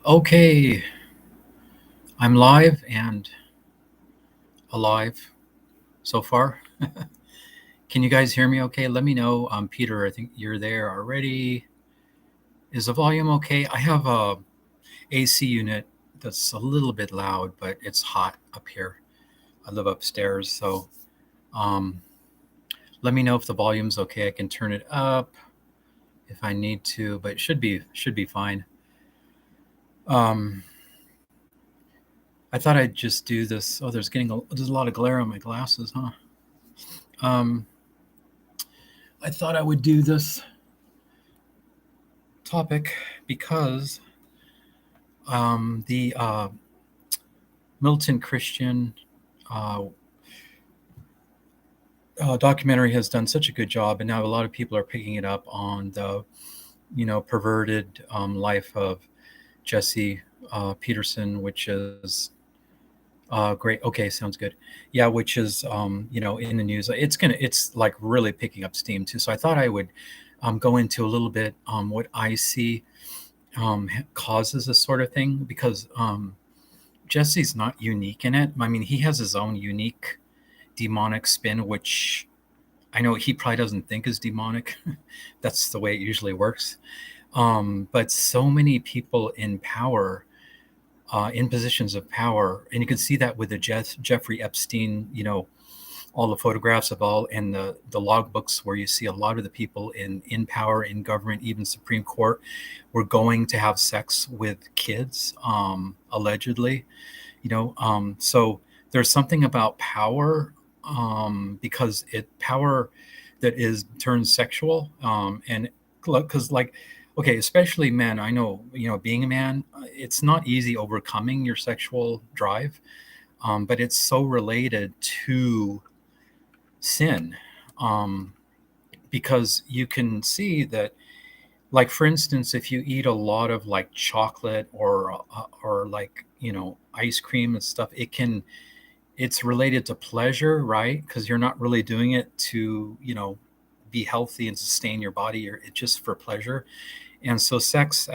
Okay, I'm live and alive so far. Can you guys hear me okay? Let me know. Peter, I think you're there already. Is the volume okay? I have a AC unit that's a little bit loud, but it's hot up here. I live upstairs, so um, let me know if the volume's okay. I can turn it up if I need to, but it should be fine. Um, I thought I'd just do this. Oh, there's a lot of glare on my glasses, huh? Um, I thought I would do this topic because the Militant Christian uh, documentary has done such a good job, and now a lot of people are picking it up on the perverted life of Jesse Peterson, which is great. Okay, sounds good. Yeah, which is in the news. It's like really picking up steam too. So I thought I would go into a little bit what I see causes this sort of thing because Jesse's not unique in it. I mean, he has his own unique demonic spin, which I know he probably doesn't think is demonic. That's the way it usually works. But so many people in power, in positions of power, and you can see that with the Jeffrey Epstein, all the photographs of all and the logbooks where you see a lot of the people in power in government, even Supreme Court, were going to have sex with kids, allegedly. So there's something about power, because power that is turns sexual, and because like, okay, especially men. I know, being a man, it's not easy overcoming your sexual drive, but it's so related to sin, um, because you can see that, like, for instance, if you eat a lot of like chocolate or like ice cream and stuff, it's related to pleasure, right? Because you're not really doing it to be healthy and sustain your body, or it's just for pleasure. And so sex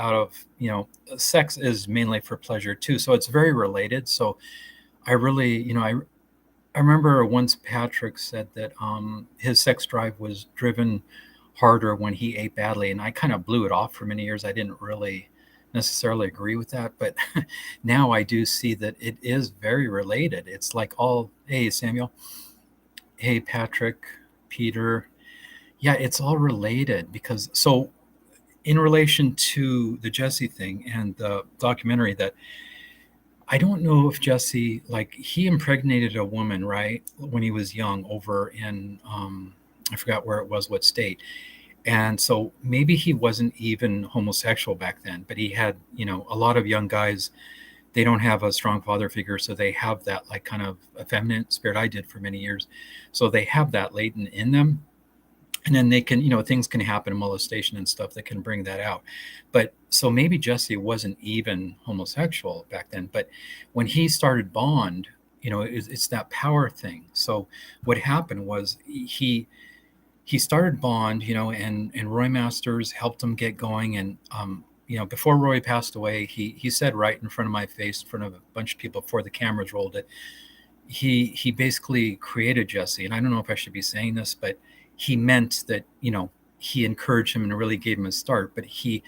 is mainly for pleasure too, so it's very related. So I really, I remember once Patrick said that his sex drive was driven harder when he ate badly, and I kind of blew it off for many years. I didn't really necessarily agree with that, but now I do see that it is very related. It's like all, hey Samuel, hey Patrick, Peter, yeah, it's all related because so in relation to the Jesse thing and the documentary, that I don't know if Jesse, like, he impregnated a woman, right, when he was young over in, I forgot where it was, what state. And so maybe he wasn't even homosexual back then, but he had, a lot of young guys, they don't have a strong father figure. So they have that like kind of effeminate spirit. I did for many years. So they have that latent in them, and then they can, things can happen, molestation and stuff that can bring that out. But so maybe Jesse wasn't even homosexual back then, but when he started Bond, it's that power thing. So what happened was he started Bond, and Roy Masters helped him get going. And before Roy passed away, he said right in front of my face, in front of a bunch of people before the cameras rolled it, he basically created Jesse. And I don't know if I should be saying this, but he meant that, he encouraged him and really gave him a start, but he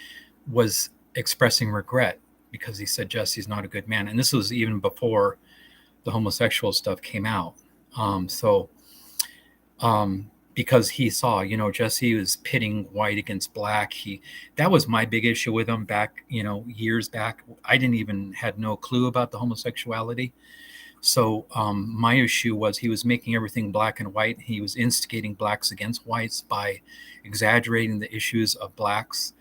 was expressing regret because he said Jesse's not a good man. And this was even before the homosexual stuff came out. So because he saw, Jesse was pitting white against black. That was my big issue with him back, years back. I didn't even had no clue about the homosexuality. So my issue was he was making everything black and white. He was instigating blacks against whites by exaggerating the issues of blacks,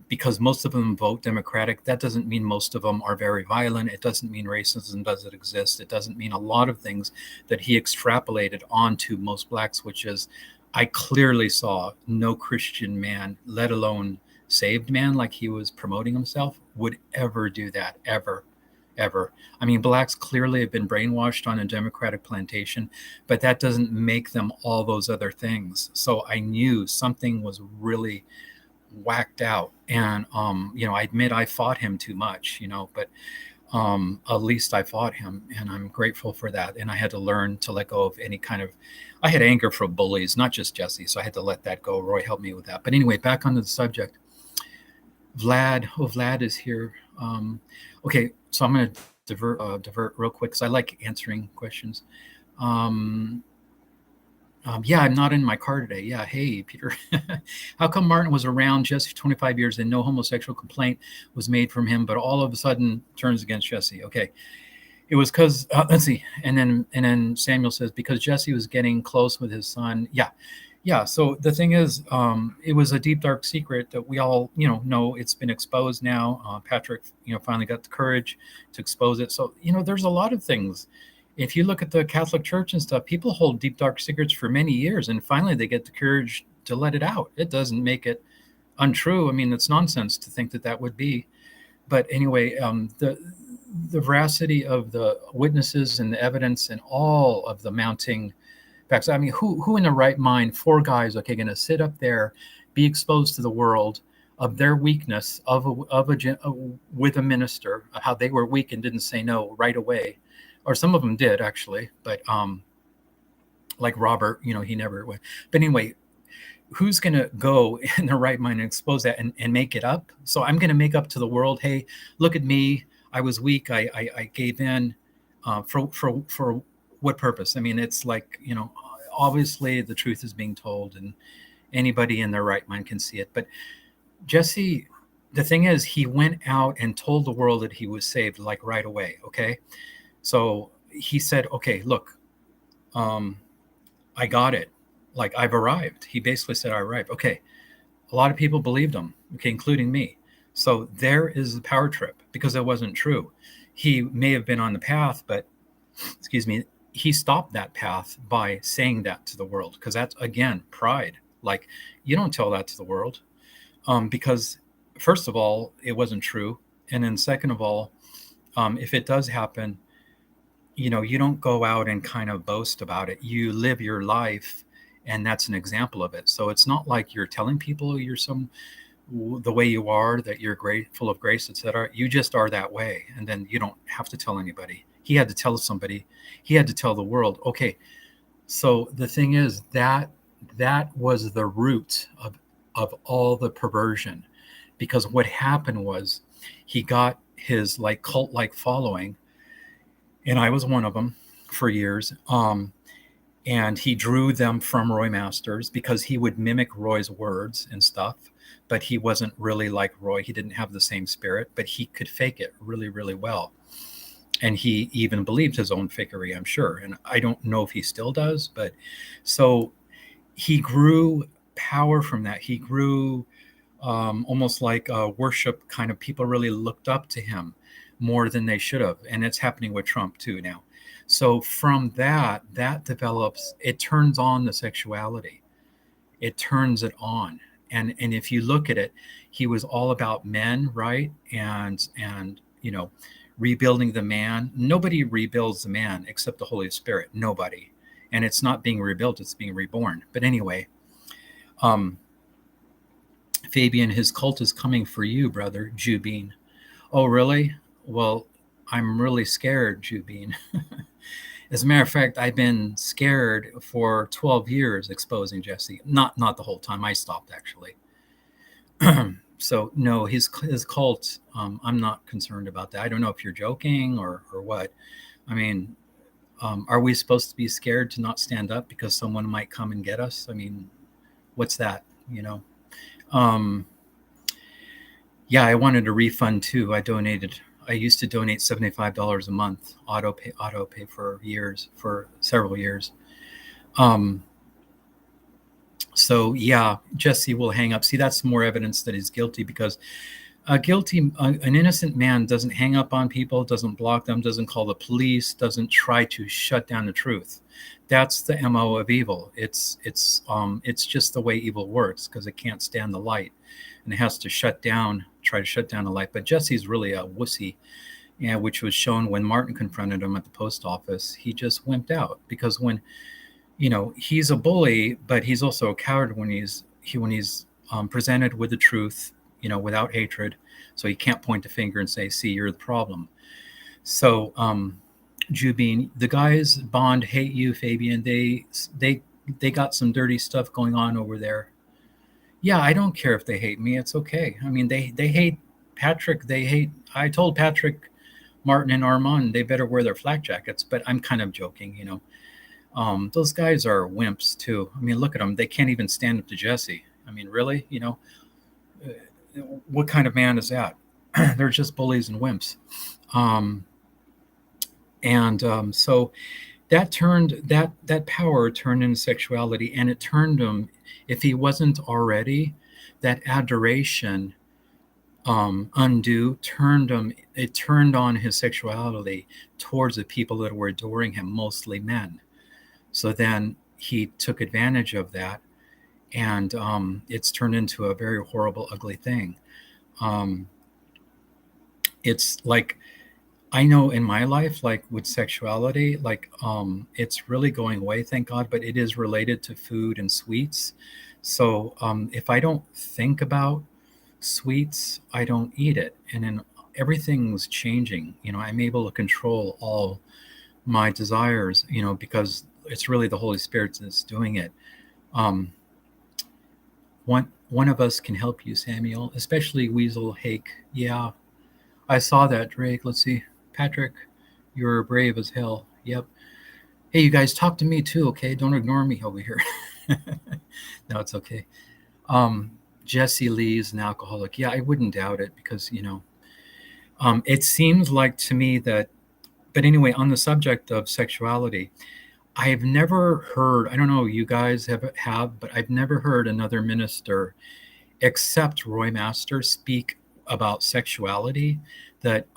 because most of them vote Democratic. That doesn't mean most of them are very violent. It doesn't mean racism doesn't exist. It doesn't mean a lot of things that he extrapolated onto most blacks, which is, I clearly saw no Christian man, let alone saved man, like he was promoting himself, would ever do that, ever. I mean, blacks clearly have been brainwashed on a Democratic plantation, but that doesn't make them all those other things. So I knew something was really whacked out. And, I admit I fought him too much, but at least I fought him, and I'm grateful for that. And I had to learn to let go of any kind of, I had anger for bullies, not just Jesse. So I had to let that go. Roy helped me with that. But anyway, back onto the subject. Vlad is here. Okay, so I'm going to divert real quick because I like answering questions. Yeah, I'm not in my car today. Yeah, hey, Peter. How come Martin was around Jesse for 25 years and no homosexual complaint was made from him, but all of a sudden turns against Jesse? Okay, it was because let's see, and then Samuel says because Jesse was getting close with his son. Yeah. So the thing is, it was a deep dark secret that we all know it's been exposed now. Patrick finally got the courage to expose it. So there's a lot of things. If you look at the Catholic Church and stuff, people hold deep, dark secrets for many years, and finally they get the courage to let it out. It doesn't make it untrue. I mean, it's nonsense to think that would be. But anyway, the veracity of the witnesses and the evidence and all of the mounting facts. I mean, who in their right mind, four guys, going to sit up there, be exposed to the world of their weakness with a minister, how they were weak and didn't say no right away. Or some of them did actually, but like Robert, he never went. But anyway, who's going to go in their right mind and expose that and make it up? So I'm going to make up to the world. Hey, look at me. I was weak. I gave in. For what purpose? I mean, it's like obviously the truth is being told, and anybody in their right mind can see it. But Jesse, the thing is, he went out and told the world that he was saved, like right away. Okay. So he said, okay, look, I got it. Like I've arrived. He basically said, I arrived. Okay. A lot of people believed him, okay, including me. So there is the power trip because it wasn't true. He may have been on the path, but he stopped that path by saying that to the world. Because that's, again, pride. Like you don't tell that to the world because first of all, it wasn't true. And then second of all, if it does happen, you don't go out and kind of boast about it. You live your life, and that's an example of it. So it's not like you're telling people you're the way you are, that you're great, full of grace, etc. You just are that way, and then you don't have to tell anybody. He had to tell somebody. He had to tell the world. Okay, so the thing is that was the root of all the perversion, because what happened was he got his like cult-like following. And I was one of them for years. And he drew them from Roy Masters because he would mimic Roy's words and stuff, but he wasn't really like Roy. He didn't have the same spirit, but he could fake it really, really well. And he even believed his own fakery, I'm sure. And I don't know if he still does, but so he grew power from that. He grew almost like a worship kind of, people really looked up to him more than they should have. And it's happening with Trump too now. So from that develops, it turns on the sexuality. It turns it on. And if you look at it, he was all about men, right? And rebuilding the man. Nobody rebuilds the man except the Holy Spirit. Nobody. And it's not being rebuilt, it's being reborn. But anyway, Fabian, his cult is coming for you, brother, Jubin. Oh, really? Well, I'm really scared, Jubin. As a matter of fact, I've been scared for 12 years exposing Jesse. Not the whole time. I stopped, actually. So, no, his cult, I'm not concerned about that. I don't know if you're joking or what. I mean, are we supposed to be scared to not stand up because someone might come and get us? I mean, what's that, Yeah, I wanted a refund, too. I used to donate $75 a month, auto pay for several years. So yeah, Jesse will hang up. See, that's more evidence that he's guilty, because an innocent man doesn't hang up on people, doesn't block them, doesn't call the police, doesn't try to shut down the truth. That's the MO of evil. It's just the way evil works, because it can't stand the light, and it has to try to shut down the light. But Jesse's really a wussy, which was shown when Martin confronted him at the post office. He just wimped out, because when he's a bully, but he's also a coward when he's presented with the truth, without hatred. So he can't point a finger and say, see, you're the problem. So, Jubin, the guys Bond hate you, Fabian. They got some dirty stuff going on over there. Yeah, I don't care if they hate me. It's okay. I mean, they hate Patrick. I told Patrick, Martin, and Armand they better wear their flak jackets, but I'm kind of joking. Those guys are wimps too. I mean, look at them. They can't even stand up to Jesse. I mean, really? What kind of man is that? They're just bullies and wimps. So that power turned into sexuality, and it turned him, if he wasn't already, that adoration undue turned him. It turned on his sexuality towards the people that were adoring him, mostly men. So then he took advantage of that, and it's turned into a very horrible, ugly thing. It's like, I know in my life, like with sexuality, like it's really going away, thank God, but it is related to food and sweets. So if I don't think about sweets, I don't eat it. And then everything's changing. I'm able to control all my desires, because it's really the Holy Spirit that's doing it. One of us can help you, Samuel, especially Weasel Hake. Yeah, I saw that, Drake. Let's see. Patrick, you're brave as hell. Yep. Hey, you guys, talk to me too, okay? Don't ignore me over here. No, it's okay. Jesse Lee's an alcoholic. Yeah, I wouldn't doubt it because, it seems like to me that, but anyway, on the subject of sexuality, I have never heard, I don't know, you guys have, but I've never heard another minister except Roy Master speak about sexuality that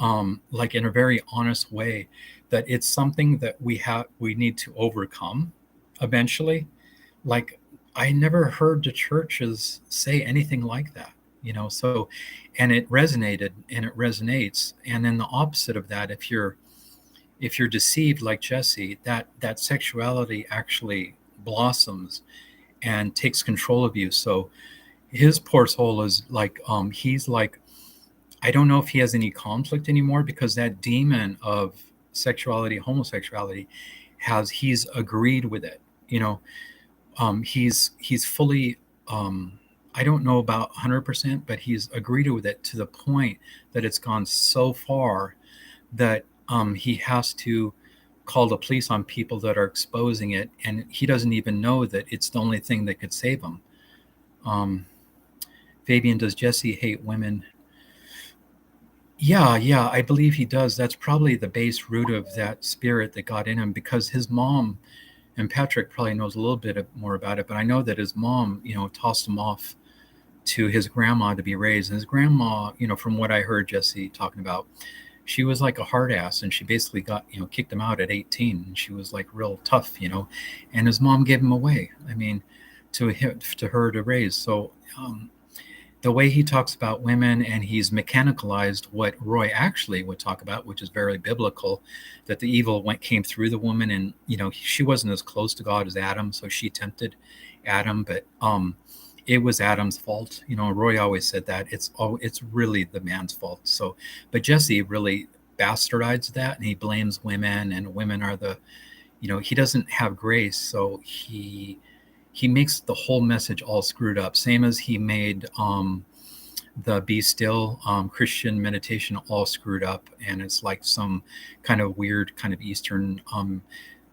like in a very honest way, that it's something that we need to overcome eventually. Like, I never heard the churches say anything like that, so, and it resonated and it resonates. And then the opposite of that, if you're deceived like Jesse, that sexuality actually blossoms and takes control of you. So his poor soul is like, he's like, I don't know if he has any conflict anymore, because that demon of sexuality, homosexuality, he's agreed with it. He's fully, I don't know about 100%, but he's agreed with it to the point that it's gone so far that he has to call the police on people that are exposing it, and he doesn't even know that it's the only thing that could save him. Fabian, does Jesse hate women? Yeah, I believe he does. That's probably the base root of that spirit that got in him, because his mom, and Patrick probably knows a little bit more about it, but I know that his mom, tossed him off to his grandma to be raised. And his grandma, from what I heard Jesse talking about, she was like a hard ass, and she basically got, kicked him out at 18. And she was like real tough, and his mom gave him away. I mean, to her to raise. So, the way he talks about women, and he's mechanicalized what Roy actually would talk about, which is very biblical, that the evil came through the woman, and she wasn't as close to God as Adam, so she tempted Adam, but it was Adam's fault. Roy always said that it's really the man's fault. So, but Jesse really bastardized that, and he blames women, and women are the, he doesn't have grace, so he makes the whole message all screwed up. Same as he made the Be Still Christian meditation all screwed up, and it's like some kind of weird kind of Eastern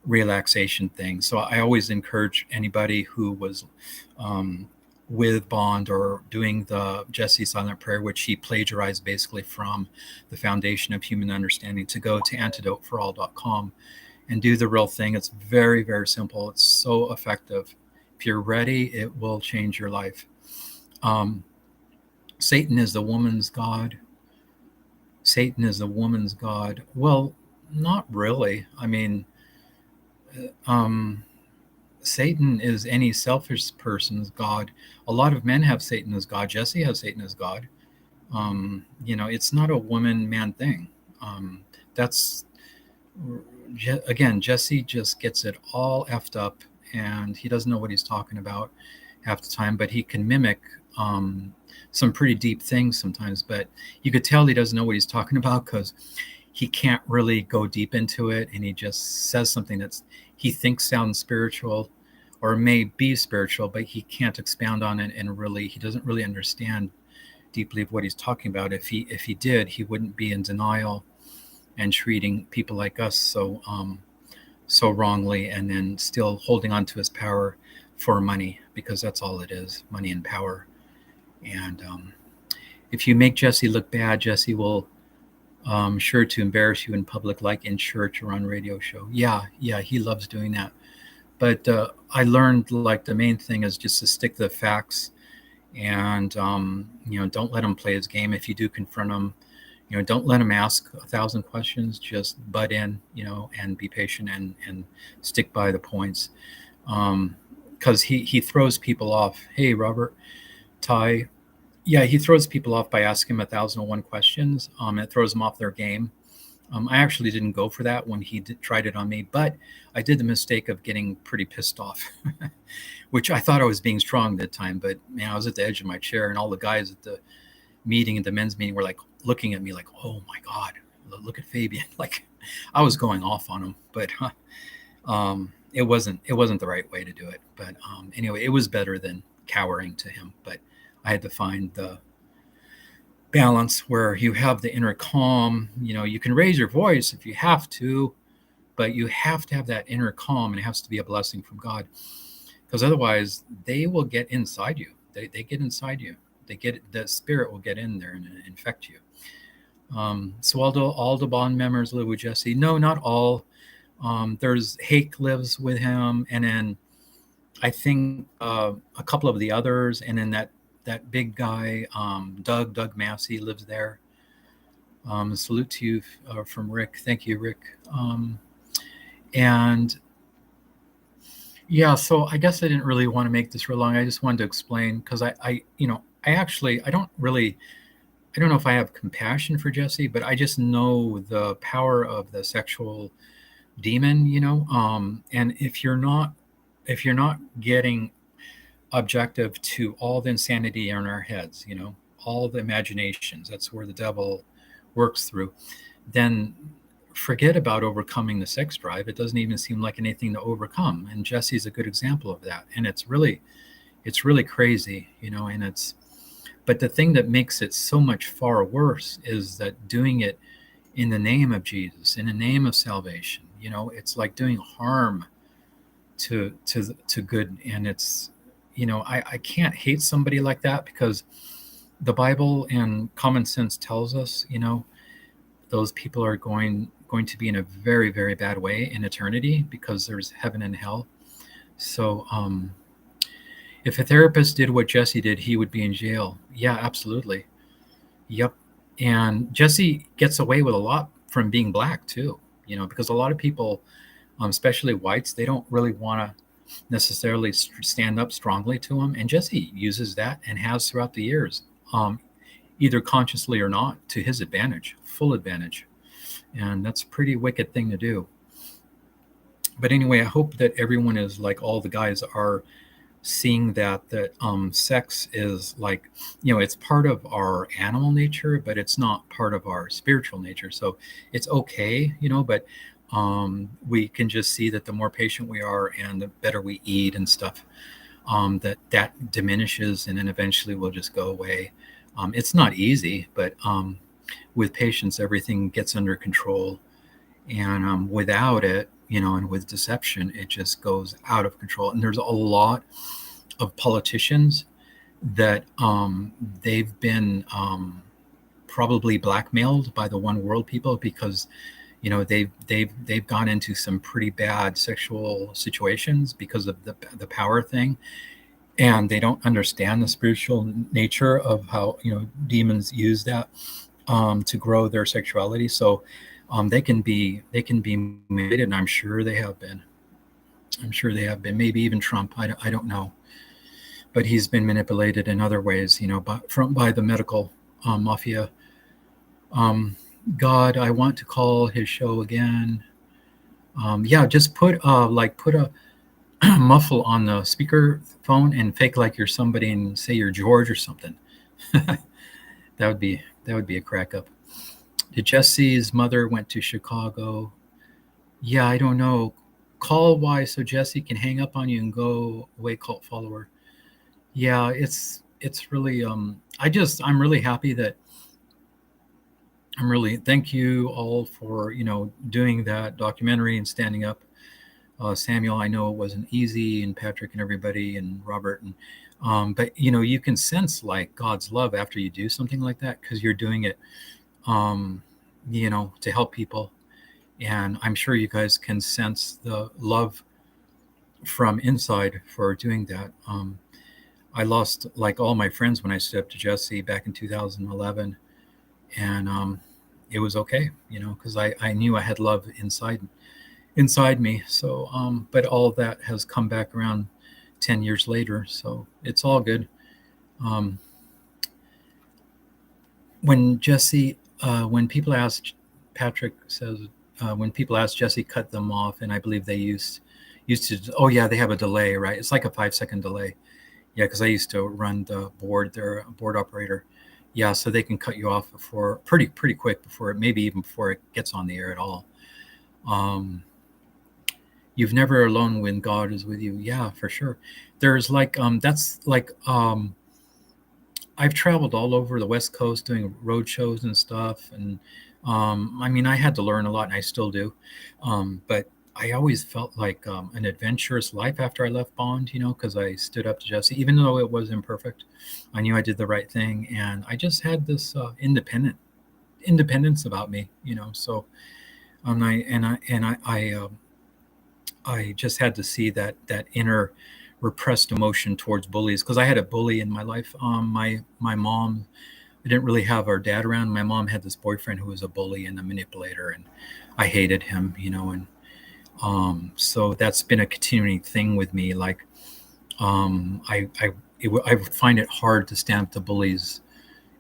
relaxation thing. So I always encourage anybody who was with Bond or doing the Jesse Silent Prayer, which he plagiarized basically from the Foundation of Human Understanding, to go to antidoteforall.com and do the real thing. It's very, very simple. It's so effective. If you're ready, it will change your life. Satan is the woman's god. Satan is the woman's god. Well, not really. I mean, Satan is any selfish person's god. A lot of men have Satan as god. Jesse has Satan as god. It's not a woman-man thing. That's, again, Jesse just gets it all effed up, and he doesn't know what he's talking about half the time, but he can mimic some pretty deep things sometimes, but you could tell he doesn't know what he's talking about because he can't really go deep into it, and he just says something that's he thinks sounds spiritual or may be spiritual, but he can't expound on it, and really he doesn't really understand deeply of what he's talking about. If he did, he wouldn't be in denial and treating people like us so wrongly, and then still holding on to his power for money, because that's all it is, money and power. And if you make Jesse look bad, Jesse will sure to embarrass you in public, like in church or on radio show. Yeah, he loves doing that. But I learned, like, the main thing is just to stick to the facts, and don't let him play his game. If you do confront him, don't let him ask 1,000 questions. Just butt in, and be patient and stick by the points. Because he throws people off. Hey, Robert, Ty. Yeah, he throws people off by asking him 1,001 questions. It throws them off their game. I actually didn't go for that when he tried it on me, but I did the mistake of getting pretty pissed off, which I thought I was being strong that time. But man, I was at the edge of my chair, and all the guys at the meeting, at the men's meeting, were like looking at me like, "Oh my God, look at Fabian!" Like I was going off on him, but it wasn't the right way to do it. But anyway, it was better than cowering to him. But I had to find the balance where you have the inner calm. You can raise your voice if you have to, but you have to have that inner calm, and it has to be a blessing from God, because otherwise they will get inside you. They get inside you. The spirit will get in there and infect you. So all the bond members live with Jesse. No, not all. There's Hake lives with him, and then I think a couple of the others, and then that big guy, Doug Massey, lives there. Salute to you from Rick. Thank you, Rick. And yeah, so I guess I didn't really want to make this real long. I just wanted to explain, because I don't know if I have compassion for Jesse, but I just know the power of the sexual demon, and if you're not getting objective to all the insanity in our heads, all the imaginations, that's where the devil works through, then forget about overcoming the sex drive. It doesn't even seem like anything to overcome. And Jesse's a good example of that. And it's really crazy, but the thing that makes it so much far worse is that doing it in the name of Jesus, in the name of salvation, it's like doing harm to good. And it's, I can't hate somebody like that, because the Bible and common sense tells us, those people are going to be in a very, very bad way in eternity, because there's heaven and hell. So if a therapist did what Jesse did, he would be in jail. Yeah, absolutely. Yep. And Jesse gets away with a lot from being black too, because a lot of people, especially whites, they don't really want to necessarily stand up strongly to him. And Jesse uses that, and has throughout the years, either consciously or not, to his advantage, full advantage. And that's a pretty wicked thing to do. But anyway, I hope that everyone is, like all the guys are, seeing that sex is like, it's part of our animal nature, but it's not part of our spiritual nature. So it's okay, but we can just see that the more patient we are, and the better we eat and stuff, that diminishes, and then eventually will just go away. It's not easy, but with patience, everything gets under control. And without it, and with deception, it just goes out of control. And there's a lot of politicians that they've been probably blackmailed by the one world people, because they've gone into some pretty bad sexual situations because of the power thing, and they don't understand the spiritual nature of how demons use that to grow their sexuality. So they can be manipulated, and I'm sure they have been. Maybe even Trump. I don't know, but he's been manipulated in other ways, by the medical mafia. God, I want to call his show again. Yeah, just put a muffle on the speaker phone and fake like you're somebody and say you're George or something. That would be a crack up. Did Jesse's mother went to Chicago? Yeah, I don't know. Call why so Jesse can hang up on you and go away, cult follower. Yeah, it's really I'm really happy that I'm really thank you all for doing that documentary and standing up. Samuel, I know it wasn't easy, and Patrick and everybody and Robert, and but you can sense like God's love after you do something like that because you're doing it um, to help people. And I'm sure you guys can sense the love from inside for doing that. I lost like all my friends when I stood up to Jesse back in 2011, and it was okay, because I knew I had love inside me. So, but all of that has come back around 10 years later, so it's all good. Um, when Jesse, when people ask, Patrick says, when people ask Jesse, cut them off, and I believe they used to. Oh yeah, they have a delay, right? It's like a 5-second delay. Yeah, because I used to run the board. They're a board operator. Yeah, so they can cut you off before pretty quick before maybe even before it gets on the air at all. You've never alone when God is with you. Yeah, for sure. There's like that's like I've traveled all over the West Coast doing road shows and stuff, and I mean, I had to learn a lot, and I still do. But I always felt like an adventurous life after I left Bond, because I stood up to Jesse, even though it was imperfect. I knew I did the right thing, and I just had this independence about me, So, I just had to see that inner repressed emotion towards bullies because I had a bully in my life. My mom, I didn't really have our dad around. My mom had this boyfriend who was a bully and a manipulator, and I hated him, and so that's been a continuing thing with me. Like, I would find it hard to stand up to bullies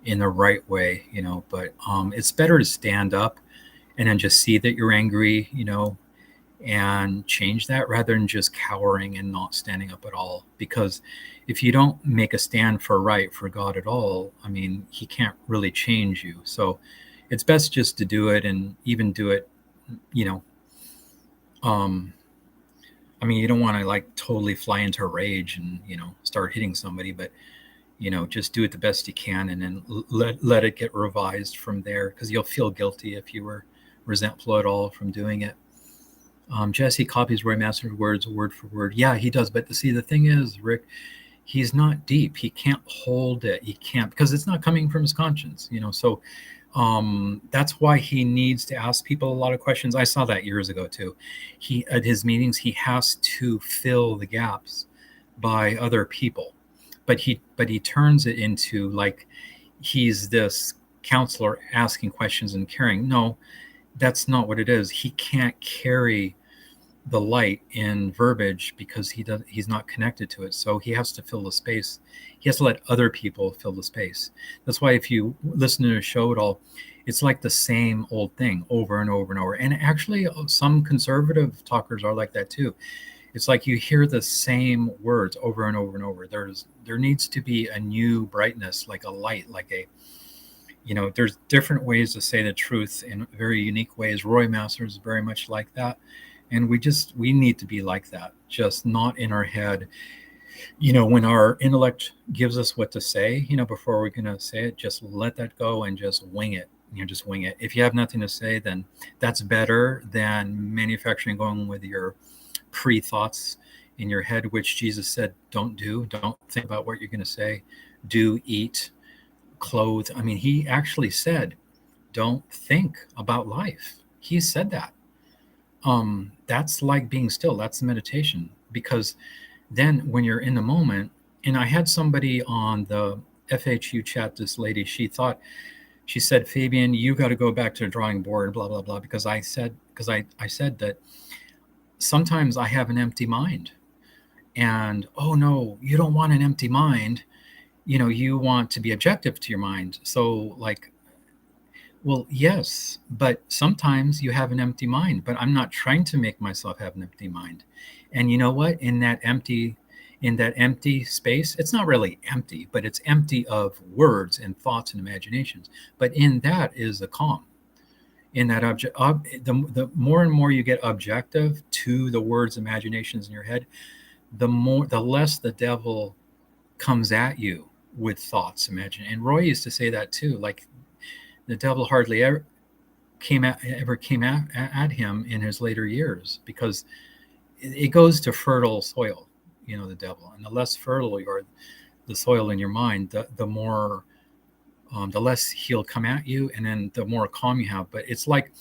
in the right way, but it's better to stand up and then just see that you're angry, and change that rather than just cowering and not standing up at all. Because if you don't make a stand for right for God at all, I mean, he can't really change you. So it's best just to do it, and even do it, I mean, you don't want to like totally fly into a rage and, start hitting somebody, but, just do it the best you can, and then let it get revised from there, because you'll feel guilty if you were resentful at all from doing it. Jesse copies Roy Master's words word for word. Yeah, he does. But see, the thing is, Rick, he's not deep. He can't hold it. He can't, because it's not coming from his conscience, So that's why he needs to ask people a lot of questions. I saw that years ago too. He at his meetings, he has to fill the gaps by other people, but he turns it into like he's this counselor asking questions and caring. No, that's not what it is. He can't carry the light in verbiage because he's not connected to it. So he has to fill the space. He has to let other people fill the space. That's why if you listen to a show at all, it's like the same old thing over and over and over. And actually some conservative talkers are like that too. It's like you hear the same words over and over and over. There needs to be a new brightness, like a light, like a there's different ways to say the truth in very unique ways. Roy Masters is very much like that. And we need to be like that, just not in our head. When our intellect gives us what to say, before we're going to say it, just let that go and just wing it. Just wing it. If you have nothing to say, then that's better than manufacturing, going with your pre-thoughts in your head, which Jesus said, don't think about what you're going to say. Do, eat, clothe. I mean, he actually said, don't think about life. He said that. That's like being still. That's the meditation. Because then when you're in the moment, and I had somebody on the FHU chat, this lady, she said, Fabian, you got to go back to the drawing board, blah, blah, blah. Because I said that sometimes I have an empty mind. And, oh no, you don't want an empty mind. You want to be objective to your mind. So like, Well, yes, but sometimes you have an empty mind, but I'm not trying to make myself have an empty mind. And you know what? In that empty space, it's not really empty, but it's empty of words and thoughts and imaginations. But in that is a calm. In that the more and more you get objective to the words, imaginations in your head, the less the devil comes at you with thoughts, imagine. And Roy used to say that too, like the devil hardly ever came at him in his later years, because it goes to fertile soil, the devil. And the less fertile the soil in your mind, the more the less he'll come at you, and then the more calm you have. But it's like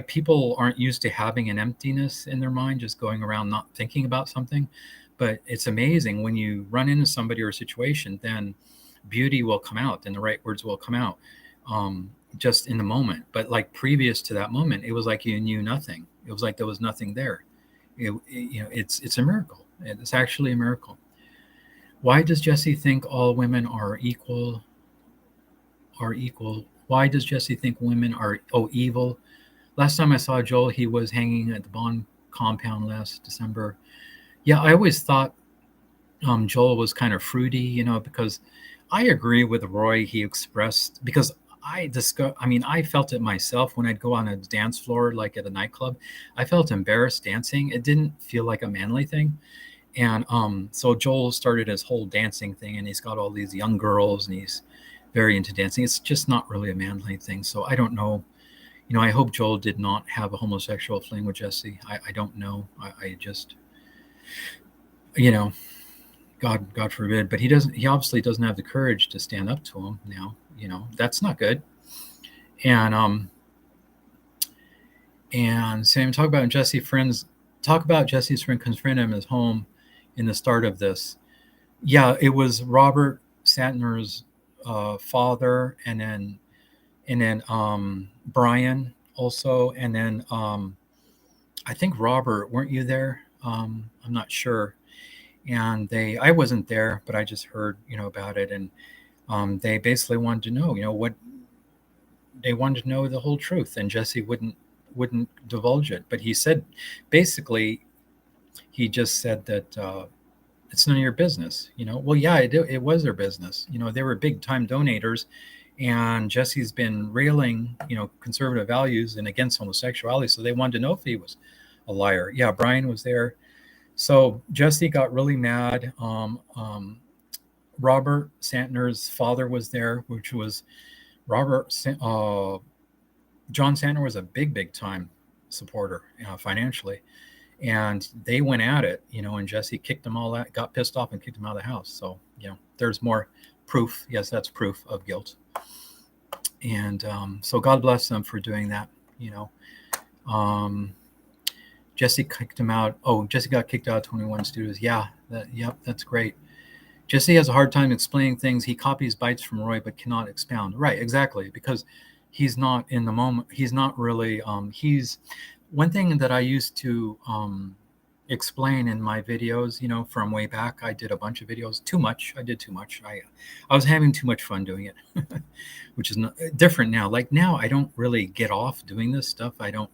people aren't used to having an emptiness in their mind, just going around not thinking about something. But it's amazing when you run into somebody or a situation, then beauty will come out and the right words will come out, just in the moment. But like previous to that moment, it was like you knew nothing. It was like there was nothing there. It's a miracle. It's actually a miracle. Why does Jesse think all women are equal? Why does Jesse think women are evil? Last time I saw Joel, he was hanging at the Bond compound last December. Yeah, I always thought Joel was kind of fruity, because I agree with Roy. He expressed, because I felt it myself when I'd go on a dance floor, like at a nightclub. I felt embarrassed dancing. It didn't feel like a manly thing. And so Joel started his whole dancing thing, and he's got all these young girls, and he's very into dancing. It's just not really a manly thing. So I don't know. I hope Joel did not have a homosexual fling with Jesse. I don't know. I just, God forbid. But he doesn't. He obviously doesn't have the courage to stand up to him now. That's not good. And Sam, talk about Jesse's friend confronted him in his home in the start of this. Yeah, it was Robert Santner's father, and then Brian also, and then I think Robert. Weren't you there? I'm not sure. And I wasn't there, but I just heard about it, and they basically wanted to know, what they wanted to know, the whole truth, and Jesse wouldn't divulge it. But he said, basically, he just said that it's none of your business. Well, yeah, it was their business. They were big time donators, and Jesse's been railing, conservative values and against homosexuality. So they wanted to know if he was a liar. Yeah, Brian was there. So Jesse got really mad. Robert Santner's father was there, which was John Santner was a big time supporter financially. And they went at it, and Jesse kicked them all out, got pissed off and kicked them out of the house. So, there's more proof. Yes, that's proof of guilt. And so God bless them for doing that. Jesse kicked him out. Oh, Jesse got kicked out of 21 Studios. Yeah, that's great. Jesse has a hard time explaining things. He copies bites from Roy, but cannot expound. Right, exactly, because he's not in the moment. He's not really. He's one thing that I used to explain in my videos. From way back, I did a bunch of videos. Too much. I did too much. I was having too much fun doing it, which is not, different now. Like now, I don't really get off doing this stuff. I don't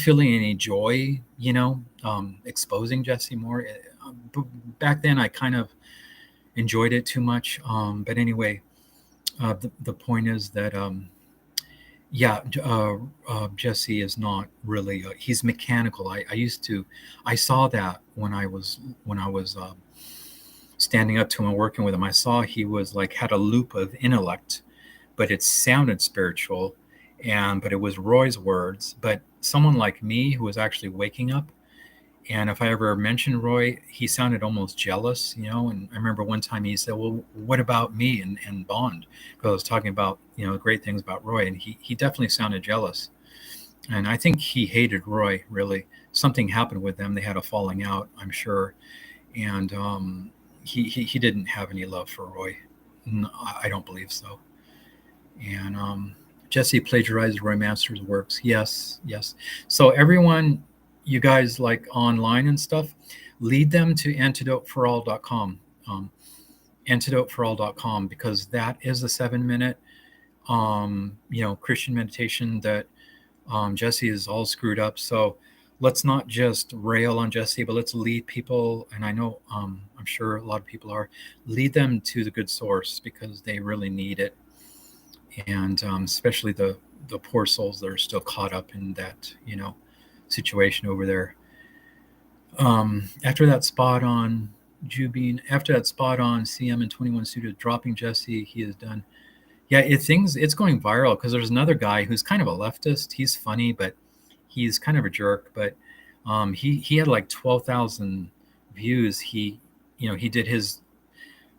feel any joy, exposing Jesse more. Back then, I kind of enjoyed it too much. But anyway, the point is that, Jesse is not really. He's mechanical. I saw that when I was standing up to him and working with him. I saw he was like had a loop of intellect, but it sounded spiritual, but it was Roy's words. But someone like me who was actually waking up, and if I ever mentioned Roy, he sounded almost jealous, And I remember one time he said, "Well, what about me and Bond?" Because I was talking about great things about Roy, and he definitely sounded jealous. And I think he hated Roy. Really, something happened with them. They had a falling out, I'm sure, and he didn't have any love for Roy. No, I don't believe so. And Jesse plagiarized Roy Master's works. Yes. So everyone, you guys like online and stuff, lead them to antidoteforall.com. Antidoteforall.com, because that is a 7-minute Christian meditation, that Jesse is all screwed up. So let's not just rail on Jesse, but let's lead people. And I know, I'm sure a lot of people are, lead them to the good source, because they really need it. And especially the poor souls that are still caught up in that, situation over there. After that spot on CM and 21 Studio dropping Jesse, he is done. Yeah, it's going viral because there's another guy who's kind of a leftist. He's funny, but he's kind of a jerk. But he had like 12,000 views. He did his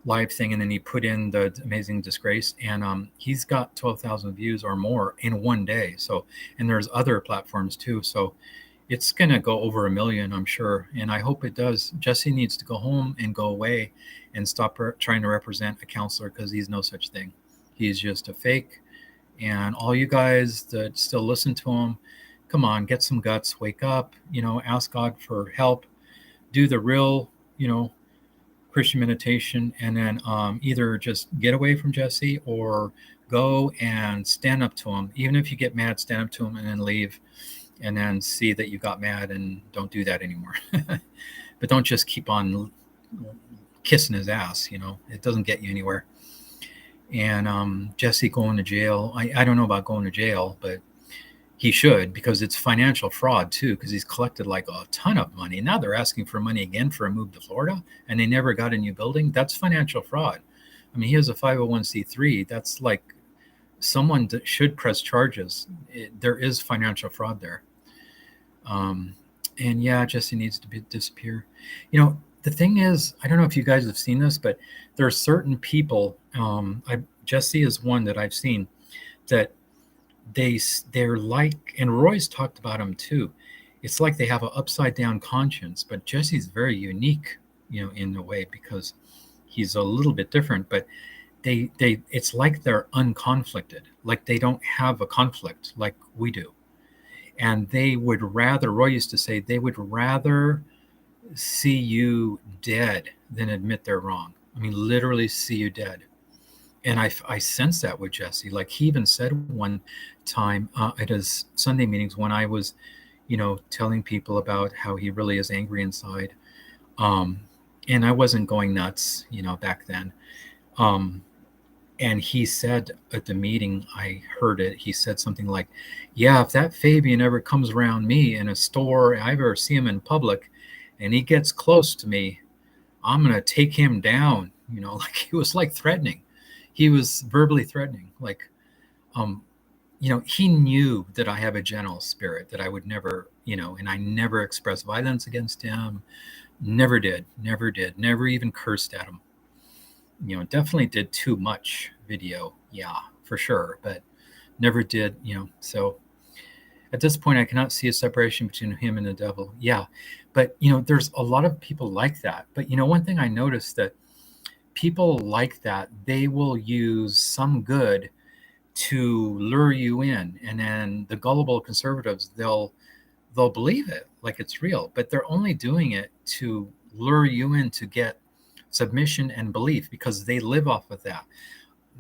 live thing, and then he put in the Amazing Disgrace, and he's got 12,000 views or more in one day. So, and there's other platforms too. So it's gonna go over 1 million, I'm sure, and I hope it does. Jesse needs to go home and go away and stop trying to represent a counselor, because he's no such thing. He's just a fake. And all you guys that still listen to him, come on, get some guts, wake up, ask God for help, do the real, Christian meditation, and then either just get away from Jesse or go and stand up to him. Even if you get mad, stand up to him and then leave, and then see that you got mad and don't do that anymore. But don't just keep on kissing his ass. It doesn't get you anywhere. And Jesse going to jail, I don't know about going to jail, but he should, because it's financial fraud too, because he's collected like a ton of money. Now they're asking for money again for a move to Florida, and they never got a new building. That's financial fraud. I mean, he has a 501c3. That's like, someone should press charges. There is financial fraud there. And yeah, Jesse needs to disappear. The thing is, I don't know if you guys have seen this, but there are certain people, Jesse is one that I've seen, that they're like, and Roy's talked about him too. It's like they have an upside down conscience, but Jesse's very unique, in a way, because he's a little bit different, but it's like they're unconflicted, like they don't have a conflict like we do. And they would rather, Roy used to say, they would rather see you dead than admit they're wrong. I mean, literally see you dead. And I sense that with Jesse. Like, he even said one time at his Sunday meetings, when I was, telling people about how he really is angry inside. And I wasn't going nuts, back then. And he said at the meeting, I heard it, he said something like, yeah, if that Fabian ever comes around me in a store, I ever see him in public, and he gets close to me, I'm going to take him down. Like, he was like threatening. He was verbally threatening. Like, he knew that I have a gentle spirit, that I would never, and I never expressed violence against him. Never did, never even cursed at him. Definitely did too much video. Yeah, for sure. But never did, so at this point, I cannot see a separation between him and the devil. Yeah. But, there's a lot of people like that. But, one thing I noticed, that people like that, they will use some good to lure you in. And then the gullible conservatives, they'll believe it like it's real, but they're only doing it to lure you in to get submission and belief, because they live off of that.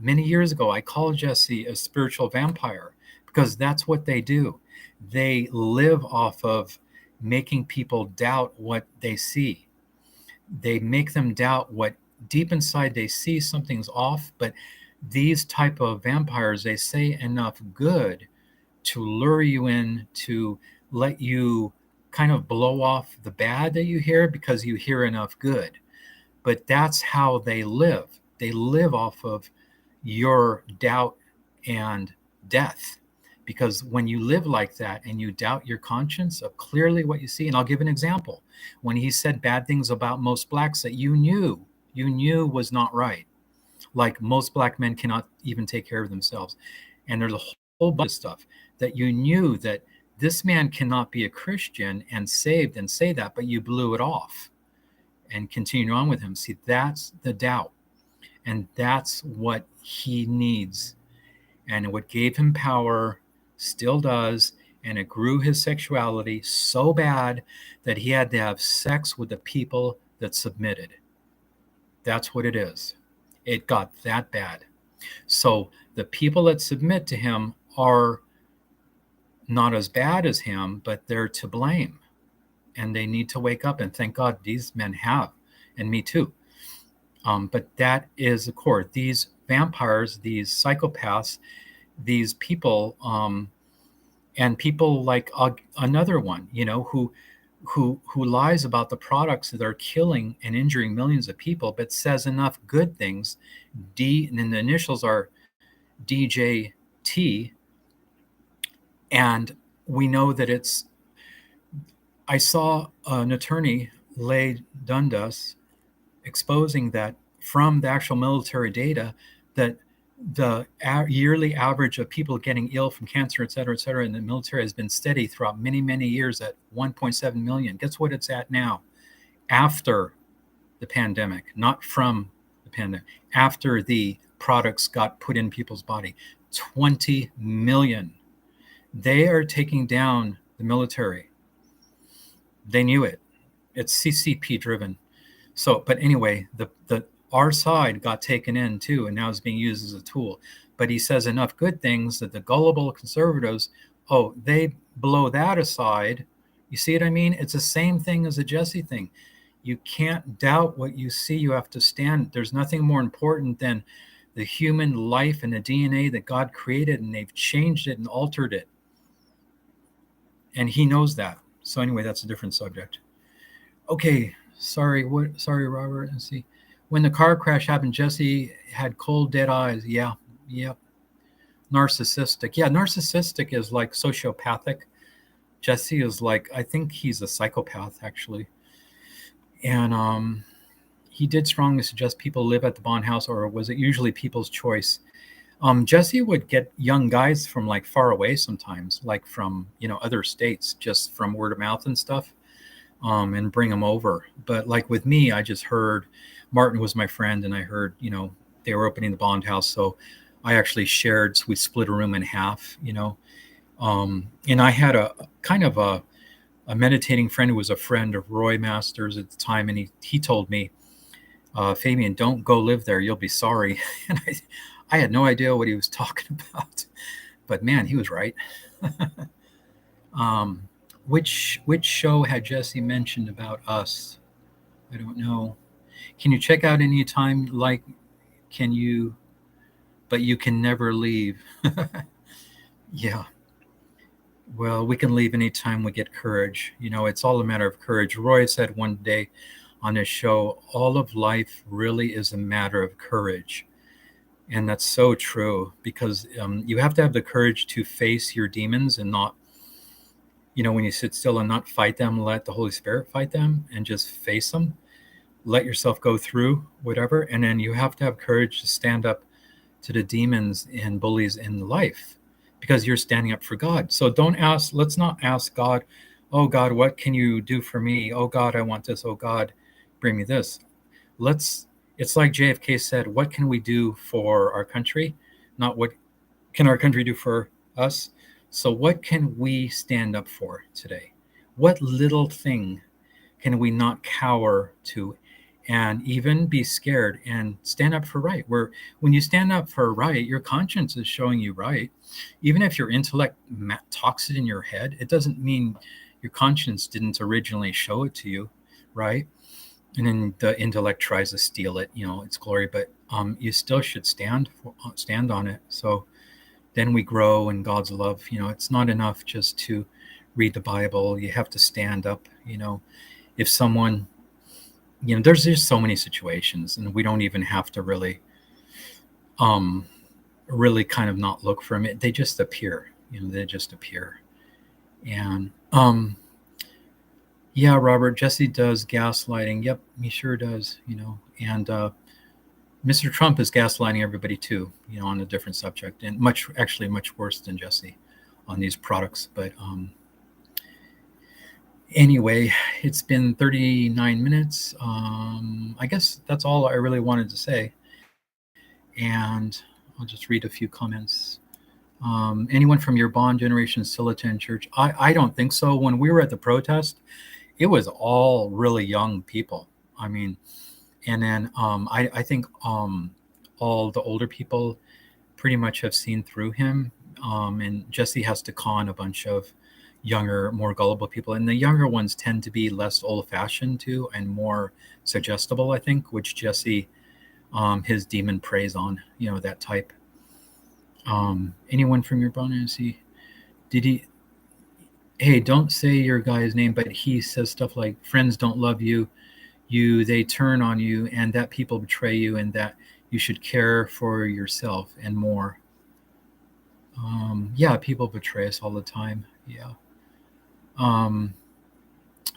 Many years ago, I called Jesse a spiritual vampire, because that's what they do. They live off of making people doubt what they see. They make them doubt what deep inside they see something's off. But these type of vampires, they say enough good to lure you in, to let you kind of blow off the bad that you hear, because you hear enough good. But that's how they live. They live off of your doubt and death. Because when you live like that and you doubt your conscience of clearly what you see, and I'll give an example. When he said bad things about most blacks that you knew was not right. Like, most black men cannot even take care of themselves. And there's a whole bunch of stuff that you knew that this man cannot be a Christian and saved and say that, but you blew it off and continue on with him. See, that's the doubt. And that's what he needs. And what gave him power still does. And it grew his sexuality so bad that he had to have sex with the people that submitted. That's what it is. It got that bad. So the people that submit to him are not as bad as him, but they're to blame. And they need to wake up and thank God these men have, and me too. But that is the core. These vampires, these psychopaths, these people, and people like another one, who lies about the products that are killing and injuring millions of people, but says enough good things. And the initials are DJT, and we know that it's. I saw an attorney, Leigh Dundas, exposing that from the actual military data, that the yearly average of people getting ill from cancer, et cetera, in the military has been steady throughout many, many years at 1.7 million. Guess what it's at now? After the pandemic, not from the pandemic, after the products got put in people's body, 20 million. They are taking down the military. They knew it. It's CCP driven. So, but anyway, our side got taken in too, and now is being used as a tool. But he says enough good things that the gullible conservatives, they blow that aside. You see what I mean? It's the same thing as the Jesse thing. You can't doubt what you see. You have to stand. There's nothing more important than the human life and the DNA that God created, and they've changed it and altered it. And he knows that. So anyway, that's a different subject. Okay. Sorry, Robert. Let's see. When the car crash happened, Jesse had cold, dead eyes. Yeah. Narcissistic. Yeah, narcissistic is like sociopathic. Jesse is like, I think he's a psychopath, actually. And he did strongly suggest people live at the Bond house, or was it usually people's choice? Jesse would get young guys from like far away sometimes, like from, other states, just from word of mouth and stuff. And bring them over. But like with me, I just heard Martin was my friend, and I heard, they were opening the Bond house. So I actually shared, so we split a room in half, and I had a kind of a meditating friend who was a friend of Roy Masters at the time. And he told me, Fabian, don't go live there. You'll be sorry. And I had no idea what he was talking about, but man, he was right. Which show had Jesse mentioned about us? I don't know. Can you check out any time? Like, can you? But you can never leave. Yeah. Well, we can leave anytime we get courage. It's all a matter of courage. Roy said one day on his show, all of life really is a matter of courage. And that's so true, because you have to have the courage to face your demons and not, when you sit still and not fight them, let the Holy Spirit fight them and just face them. Let yourself go through whatever. And then you have to have courage to stand up to the demons and bullies in life, because you're standing up for God. So let's not ask God, oh God, what can you do for me? Oh God, I want this. Oh God, bring me this. It's like JFK said, what can we do for our country? Not what can our country do for us? So what can we stand up for today? What little thing can we not cower to and even be scared and stand up for right? When you stand up for right, your conscience is showing you right. Even if your intellect talks it in your head, it doesn't mean your conscience didn't originally show it to you, right? And then the intellect tries to steal it, its glory, but you still should stand on it. So then we grow in God's love. It's not enough just to read the Bible. You have to stand up. If someone, there's just so many situations, and we don't even have to really kind of not look for them. They just appear. They just appear. And yeah, Robert, Jesse does gaslighting. Yep, he sure does. And Mr. Trump is gaslighting everybody too, on a different subject, and much worse than Jesse on these products. But anyway, it's been 39 minutes. I guess that's all I really wanted to say. And I'll just read a few comments. Anyone from your Bond generation still attend church? I don't think so. When we were at the protest, it was all really young people. I mean, and then I think all the older people pretty much have seen through him. And Jesse has to con a bunch of younger, more gullible people. And the younger ones tend to be less old-fashioned too and more suggestible, I think, which Jesse, his demon preys on, that type. Anyone from your bonus? Did he? Hey, don't say your guy's name, but he says stuff like, friends don't love you, they turn on you, and that people betray you, and that you should care for yourself and more. Yeah, people betray us all the time. Yeah. Do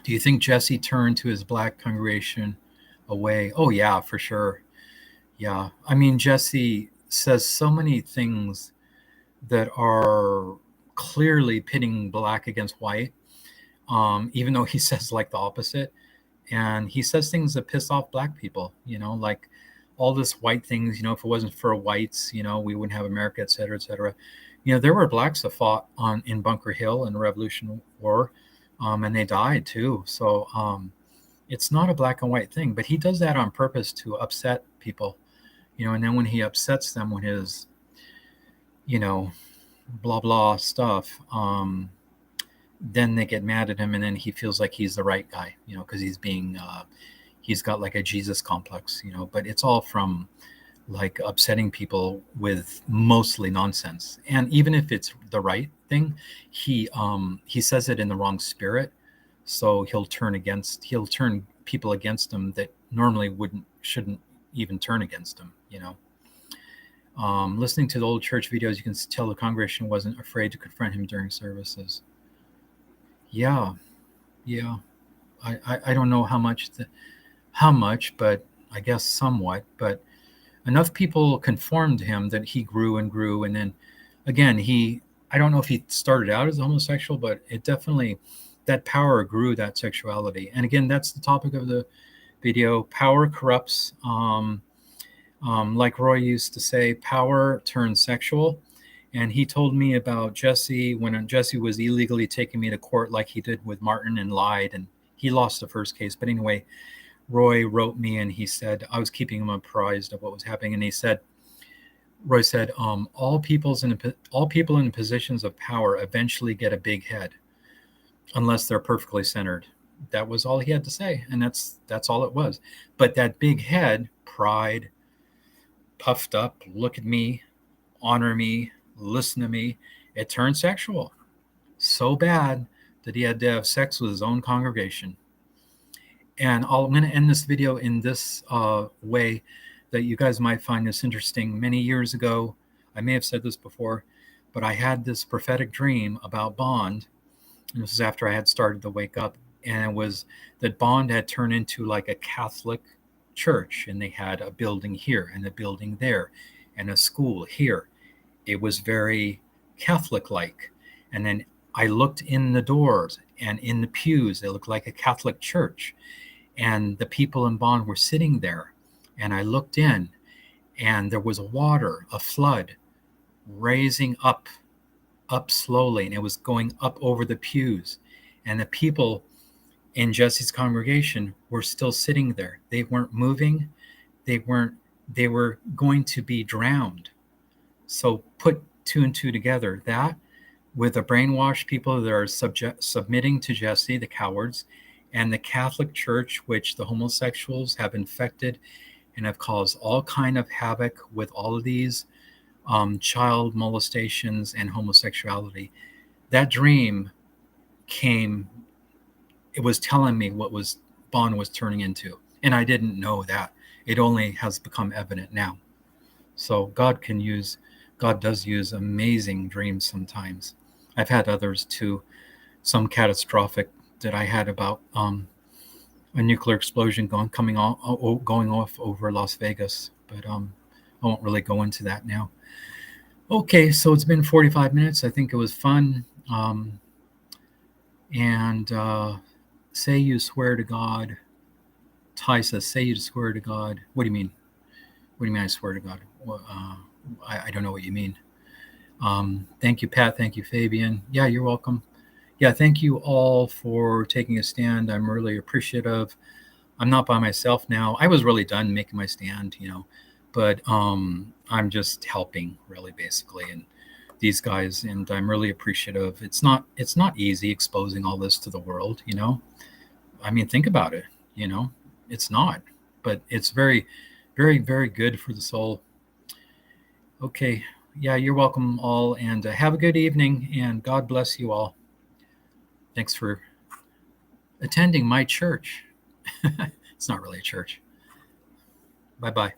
you think Jesse turned to his black congregation away? Oh yeah, for sure. Yeah. I mean, Jesse says so many things that are clearly pitting black against white, even though he says like the opposite. And he says things that piss off black people, like all this white things, if it wasn't for whites, we wouldn't have America, et cetera, et cetera. There were blacks that fought in Bunker Hill in the Revolutionary War, and they died too. So it's not a black and white thing, but he does that on purpose to upset people, and then when he upsets them with his, blah, blah stuff, then they get mad at him, and then he feels like he's the right guy, because he's got like a Jesus complex, but it's all from like upsetting people with mostly nonsense. And even if it's the right thing, he says it in the wrong spirit. So he'll turn people against him that normally shouldn't even turn him, listening to the old church videos, you can tell the congregation wasn't afraid to confront him during services. Yeah. I don't know how much, but I guess somewhat. But enough people conformed to him that he grew and grew. And then again, I don't know if he started out as a homosexual, but it definitely, that power grew that sexuality. And again, that's the topic of the video. Power corrupts. Like Roy used to say, power turns sexual. And he told me about Jesse when Jesse was illegally taking me to court like he did with Martin and lied, and he lost the first case. But anyway, Roy wrote me and he said, I was keeping him apprised of what was happening. And Roy said, all people in positions of power eventually get a big head unless they're perfectly centered. That was all he had to say. And that's all it was. But that big head, pride, puffed up, look at me, honor me, listen to me, it turned sexual so bad that he had to have sex with his own congregation. And I'm going to end this video in this way that you guys might find this interesting. Many years ago, I may have said this before, but I had this prophetic dream about Bond. And this is after I had started to wake up. And it was that Bond had turned into like a Catholic church, and they had a building here and a building there and a school here. It was very Catholic-like. And then I looked in the doors and in the pews, it looked like a Catholic church. And the people in Bond were sitting there. And I looked in, and there was a flood, raising up slowly. And it was going up over the pews. And the people in Jesse's congregation were still sitting there. They weren't moving. They were going to be drowned. So put two and two together, that with the brainwashed people that are submitting to Jesse, the cowards, and the Catholic Church, which the homosexuals have infected and have caused all kind of havoc with all of these child molestations and homosexuality. That dream it was telling me what Bond was turning into. And I didn't know that. It only has become evident now. So God does use amazing dreams sometimes. I've had others too, some catastrophic that I had about a nuclear explosion going off over Las Vegas, but I won't really go into that now. Okay, so it's been 45 minutes. I think it was fun. Say you swear to God. Ty says, say you swear to God. What do you mean? What do you mean I swear to God? I don't know what you mean. Thank you, Pat. Thank you, Fabian. Yeah, you're welcome. Yeah, thank you all for taking a stand. I'm really appreciative. I'm not by myself now. I was really done making my stand, but I'm just helping, really, basically, and these guys, and I'm really appreciative. It's not easy exposing all this to the world, I mean, think about it, it's not, but it's very, very, very good for the soul. Okay. Yeah, you're welcome all, and have a good evening, and God bless you all. Thanks for attending my church. It's not really a church. Bye bye.